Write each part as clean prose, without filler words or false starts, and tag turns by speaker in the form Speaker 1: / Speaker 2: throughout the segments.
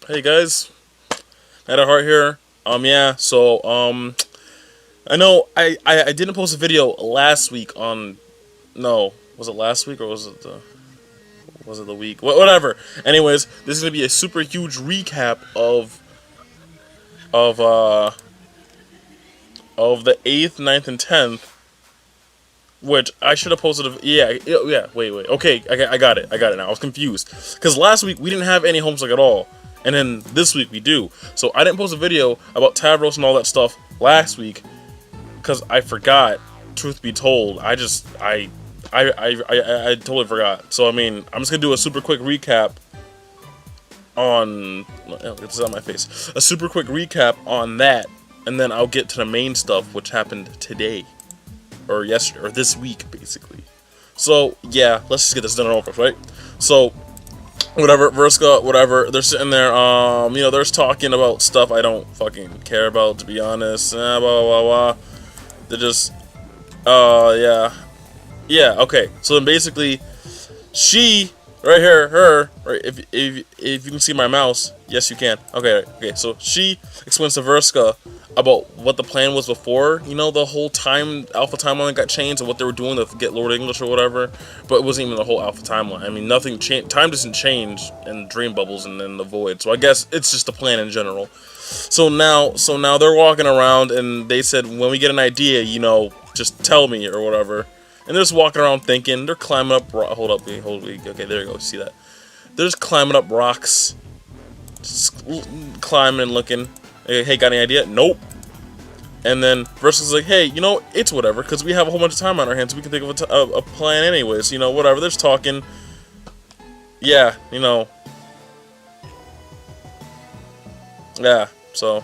Speaker 1: Hey guys, Matt at Heart here. Yeah. I know I didn't post a video last week on. No, was it last week or was it the week? Whatever. Anyways, this is gonna be a super huge recap of uh of the 8th, ninth, and 10th. Which I should have posted. Yeah. Wait. Okay, I got it. I got it now. I was confused because last week we didn't have any Homestuck at all, and then this week we do. So I didn't post a video about Tavros and all that stuff last week because I forgot. Truth be told, I totally forgot. So I mean, I'm just gonna do a super quick recap on. Get this on my face. A super quick recap on that, and then I'll get to the main stuff, which happened today. Or yesterday, or this week, basically. So, yeah, let's just get this done and over, right? So, whatever, Vriska, whatever, they're sitting there, they're talking about stuff I don't fucking care about, to be honest, blah, blah, blah, blah. They're just, yeah. Yeah, okay, so then basically, she, right here, her, right, if you can see my mouse, yes, you can, okay, so she explains to Vriska about what the plan was before, the whole alpha timeline got changed and what they were doing to get Lord English or whatever, but it wasn't even the whole alpha timeline. I mean, nothing changed. Time doesn't change in Dream Bubbles and in the Void, so I guess it's just the plan in general. So now they're walking around and they said, when we get an idea, just tell me or whatever. And they're just walking around thinking. They're climbing up. Hold up, okay, there you go. See that? They're just climbing up rocks, just climbing and looking. Hey, got any idea? Nope. And then Vriska's like, hey, it's whatever, because we have a whole bunch of time on our hands. We can think of a plan anyways, whatever. They're just talking. Yeah, Yeah, so.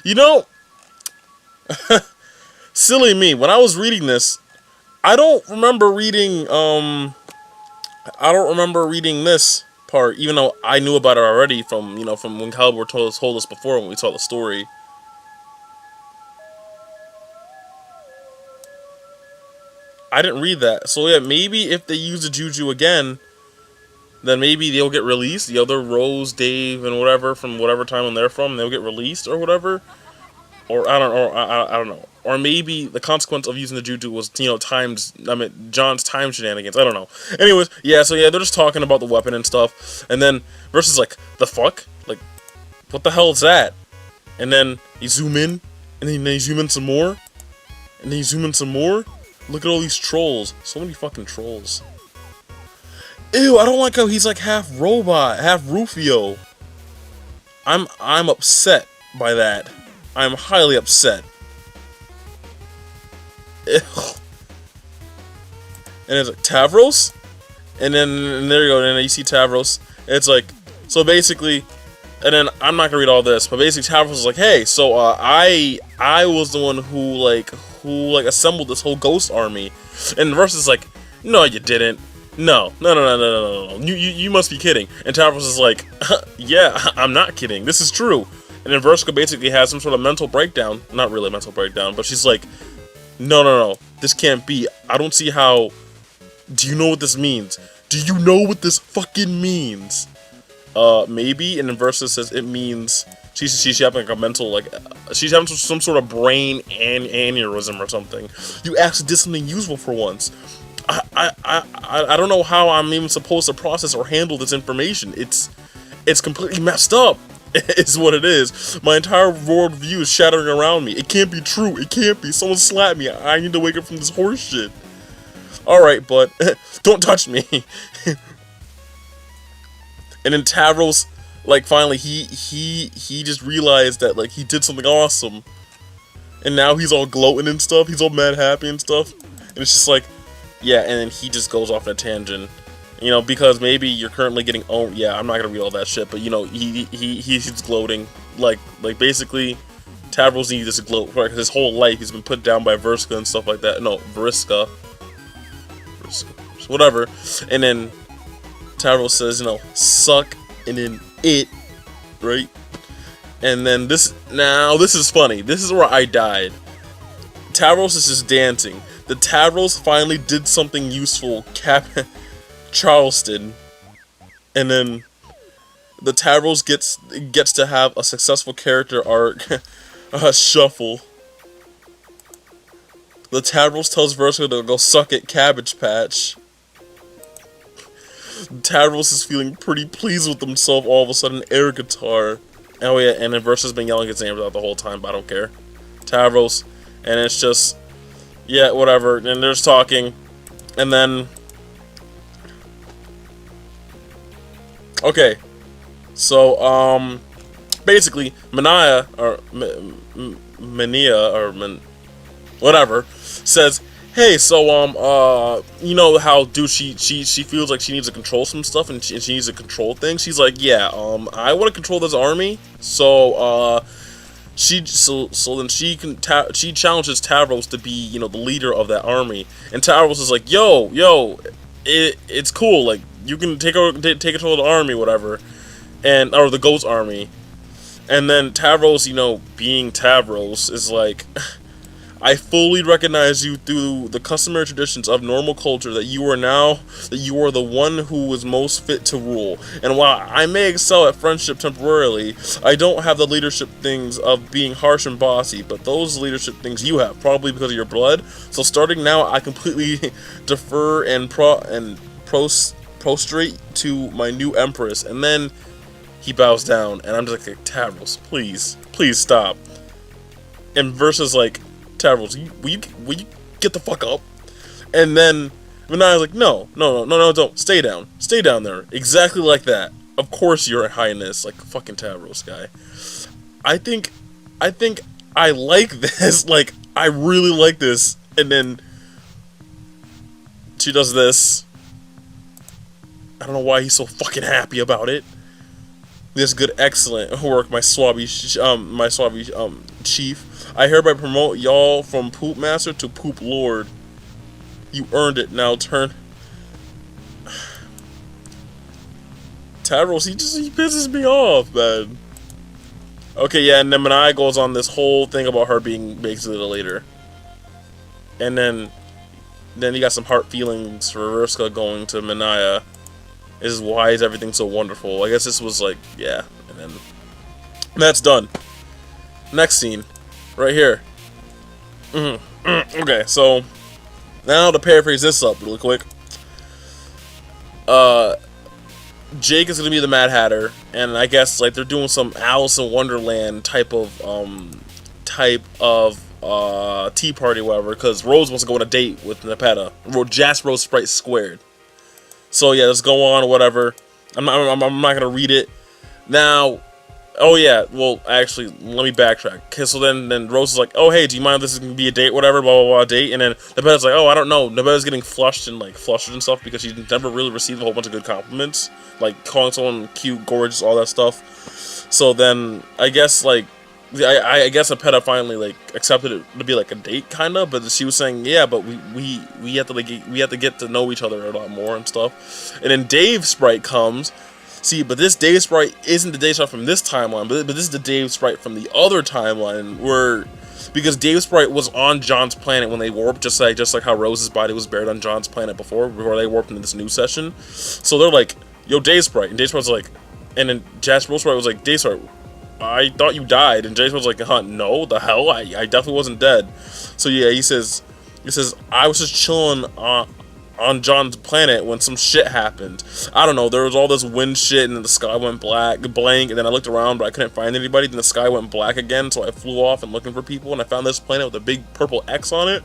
Speaker 1: You know, silly me, when I was reading this, I don't remember reading this part, even though I knew about it already from when Calibur told us before when we saw the story. I didn't read that. So yeah, maybe if they use the Juju again, then maybe they'll get released. The other Rose, Dave, and whatever from whatever timeline they're from, they'll get released or whatever. Or I don't know. Or maybe the consequence of using the Juju was John's time shenanigans. I don't know. Anyways, yeah. So yeah, they're just talking about the weapon and stuff, and then Versus like, the fuck, like, what the hell is that? And then you zoom in, and then you zoom in some more, and then you zoom in some more. Look at all these trolls. So many fucking trolls. Ew, I don't like how he's like half robot, half Rufio. I'm upset by that. I'm highly upset. Ew. And it's like Tavros, and there you go. And then you see Tavros. It's like, so basically, and then I'm not gonna read all this, but basically Tavros was like, hey, so I was the one who assembled this whole ghost army, and Versus is like, no, you didn't. No. You must be kidding. And Tavros is like, yeah, I'm not kidding. This is true. And then Vriska basically has some sort of mental breakdown. Not really a mental breakdown, but she's like, no. This can't be. I don't see how. Do you know what this means? Do you know what this fucking means? Maybe. And then Vriska says it means she's having like a mental, she's having some sort of brain aneurysm or something. You actually did something useful for once. I don't know how I'm even supposed to process or handle this information. It's completely messed up. Is what it is. My entire world view is shattering around me. It can't be true. It can't be. Someone slap me. I need to wake up from this horse shit. Alright, but don't touch me. And then Tavros, finally he just realized that he did something awesome. And now he's all gloating and stuff. He's all mad happy and stuff. And it's just like, yeah, and then he just goes off on a tangent. Because maybe you're currently getting owned. Yeah, I'm not gonna read all that shit, but he's gloating. Basically, Tavros needs this gloat for his whole life. He's been put down by Vriska and stuff like that. No, Vriska, whatever. And then Tavros says, suck, and then it, right? And then this is funny. This is where I died. Tavros is just dancing. The Tavros finally did something useful. Charleston, and then the Tavros gets to have a successful character arc. Shuffle. The Tavros tells Vriska to go suck at Cabbage Patch. Tavros is feeling pretty pleased with himself all of a sudden. Air guitar. Oh yeah, and then Vriska's been yelling his name out the whole time, but I don't care. Tavros, and it's just, yeah, whatever. And there's talking, and then, okay, so basically, Mania whatever, says, hey, so you know how she feels like she needs to control some stuff and she needs to control things. She's like, yeah, I want to control this army, so then she challenges Tavros to be, you know, the leader of that army, and Tavros is like, yo, it's cool, like you can take control of the army, whatever, or the Ghost Army, and then Tavros, you know, being Tavros, is like, I fully recognize you through the customary traditions of normal culture that you are the one who is most fit to rule. And while I may excel at friendship temporarily, I don't have the leadership things of being harsh and bossy, but those leadership things you have, probably because of your blood. So starting now, I completely defer and prostrate to my new empress. And then he bows down, and I'm just like, Tavros, please stop. And Versa's like, Tavros, will you get the fuck up? And then Mania's like, no, don't. Stay down there. Exactly like that. Of course, Your Highness, like fucking Tavros guy. I think I like this. Like, I really like this. And then she does this. I don't know why he's so fucking happy about it. This good, excellent work, my swabby chief. I hereby promote y'all from Poop Master to Poop Lord. You earned it. Now turn. Tavros, he pisses me off, man. Okay, yeah, and then Mania goes on this whole thing about her being basically the leader. And then you got some heart feelings for Vriska going to Mania. Why is everything so wonderful? I guess this was like, yeah, and then that's done. Next scene, right here. Okay, so now to paraphrase this up really quick. Jake is gonna be the Mad Hatter, and I guess like they're doing some Alice in Wonderland type of tea party, whatever. Because Rose wants to go on a date with Nepeta. Jasper Rose Sprite squared. So yeah, let's go on or whatever. I'm not gonna read it now. Oh yeah, well actually, let me backtrack. Okay, so then Rose is like, oh hey, do you mind if this is gonna be a date, whatever, blah blah blah, date? And then Nepeta's like, oh I don't know. Nepeta's getting flushed and like flustered and stuff because she's never really received a whole bunch of good compliments, like calling someone cute, gorgeous, all that stuff. So then I guess like. I guess Nepeta finally like accepted it to be like a date kind of, but she was saying yeah, but we have to get to know each other a lot more and stuff. And then Dave Sprite comes. See, but this Dave Sprite isn't the Dave Sprite from this timeline, but this is the Dave Sprite from the other timeline because Dave Sprite was on John's planet when they warped, just like how Rose's body was buried on John's planet before they warped into this new session. So they're like, yo, Dave Sprite, and Dave Sprite's like, and then Jasper Sprite was like, Dave Sprite, I thought you died, and Jason was like, huh, no, the hell, I definitely wasn't dead. So yeah, he says, I was just chilling on John's planet when some shit happened. I don't know, there was all this wind shit, and then the sky went blank, and then I looked around, but I couldn't find anybody, then the sky went black again, so I flew off and looking for people, and I found this planet with a big purple X on it.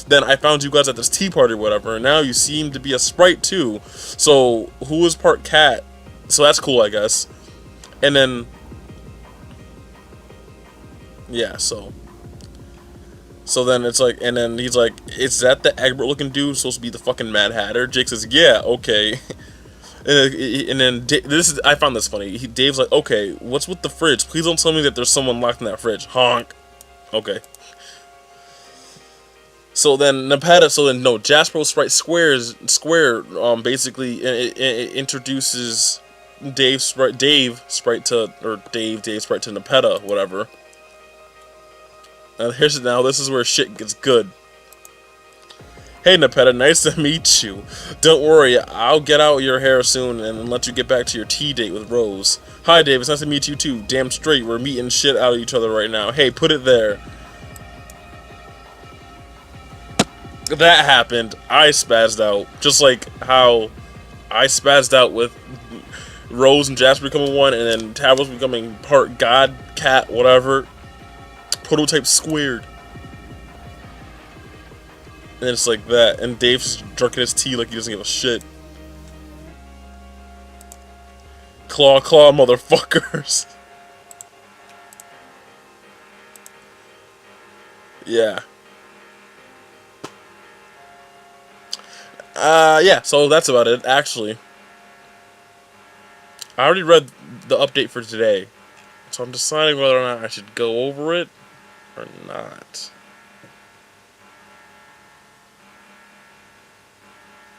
Speaker 1: Then I found you guys at this tea party or whatever, and now you seem to be a sprite too. So, who is part cat? So that's cool, I guess. And then yeah, so then it's like, and then he's like, is that the Egbert looking dude supposed to be the fucking Mad Hatter? Jake says, yeah, okay. And then I found this funny. Dave's like, okay, what's with the fridge? Please don't tell me that there's someone locked in that fridge. Honk. Okay. So then Jasper Sprite Square basically introduces Dave sprite to Nepeta, whatever. And this is where shit gets good. Hey Nepeta, nice to meet you. Don't worry, I'll get out your hair soon and let you get back to your tea date with Rose. Hi Dave, it's nice to meet you too. Damn straight, we're meeting shit out of each other right now. Hey, put it there. That happened. I spazzed out. Just like how I spazzed out with Rose and Jasper becoming one, and then Tavros becoming part god, cat, whatever. Prototype squared. And it's like that, and Dave's drinking his tea like he doesn't give a shit. Claw, motherfuckers. Yeah. Yeah, so that's about it, actually. I already read the update for today, so I'm deciding whether or not I should go over it or not.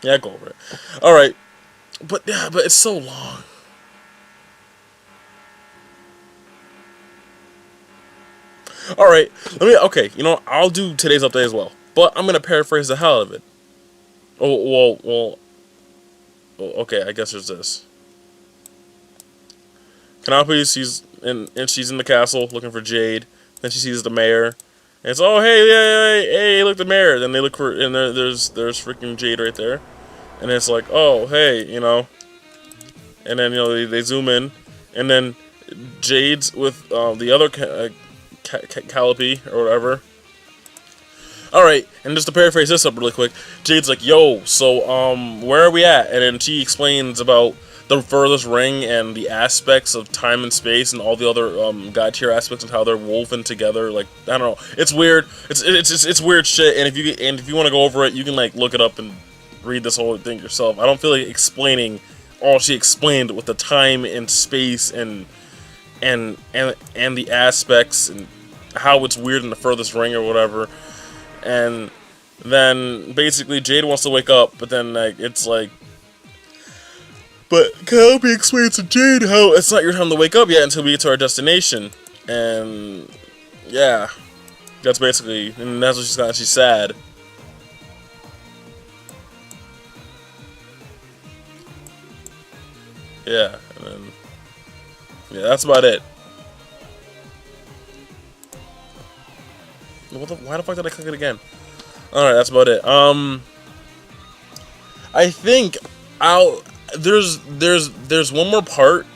Speaker 1: Yeah, go over it. Alright. But it's so long. Alright, okay, you know, I'll do today's update as well. But I'm gonna paraphrase the hell out of it. Oh, okay, I guess there's this. Penelope sees, and she's in the castle looking for Jade. Then she sees the mayor. And it's, oh, hey, look, the mayor. Then they look for, and there's freaking Jade right there. And it's like, oh, hey, you know. And then, you know, they zoom in. And then Jade's with the other Calliope, or whatever. Alright, and just to paraphrase this up really quick, Jade's like, yo, so, where are we at? And then she explains about the furthest ring and the aspects of time and space and all the other god tier aspects and how they're woven together. Like, I don't know, it's weird. It's weird shit. And if you want to go over it, you can like look it up and read this whole thing yourself. I don't feel like explaining all she explained with the time and space and the aspects and how it's weird in the furthest ring or whatever. And then basically Jade wants to wake up, but then like it's like, but Calliope explains to Jade how it's not your time to wake up yet until we get to our destination. And yeah, that's basically, and that's what she's sad. Yeah, and then yeah, that's about it. Why the fuck did I click it again? Alright, that's about it. I think there's one more part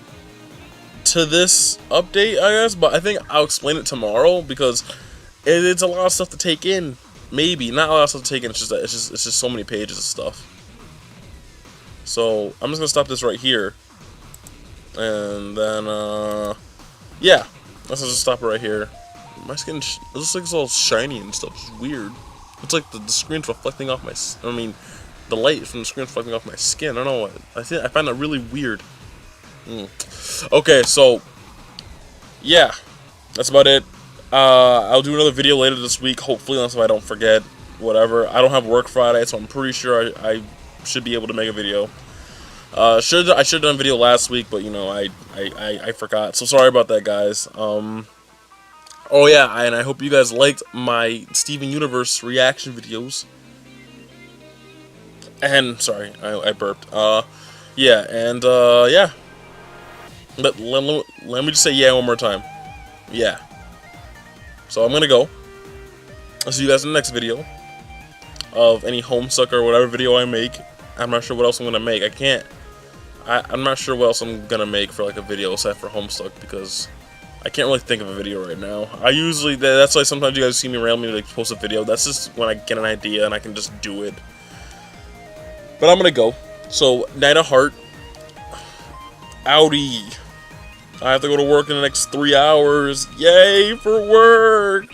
Speaker 1: to this update, I guess, but I think I'll explain it tomorrow because it's a lot of stuff to take in. Maybe not a lot of stuff to take in. It's just so many pages of stuff. So I'm just gonna stop this right here, and then yeah, let's just stop it right here. My skin, it looks like it's all shiny and stuff. It's weird. It's like the screen's reflecting off my. The light from the screen's reflecting off my skin. I don't know. I find that really weird. Okay, so yeah, that's about it. I'll do another video later this week, hopefully, unless if I don't forget. Whatever. I don't have work Friday, so I'm pretty sure I should be able to make a video. I should have done a video last week, but you know I forgot. So sorry about that, guys. Oh yeah, and I hope you guys liked my Steven Universe reaction videos. And sorry, I burped. Yeah, and yeah. But let me just say yeah one more time. Yeah. So I'm gonna go. I'll see you guys in the next video of any Homestuck or whatever video I make. I'm not sure what else I'm gonna make. I'm not sure what else I'm gonna make for like a video aside for Homestuck because I can't really think of a video right now. That's why sometimes you guys see me randomly like post a video. That's just when I get an idea and I can just do it. But I'm gonna go. So, Night of Heart. Audi. I have to go to work in the next 3 hours. Yay for work!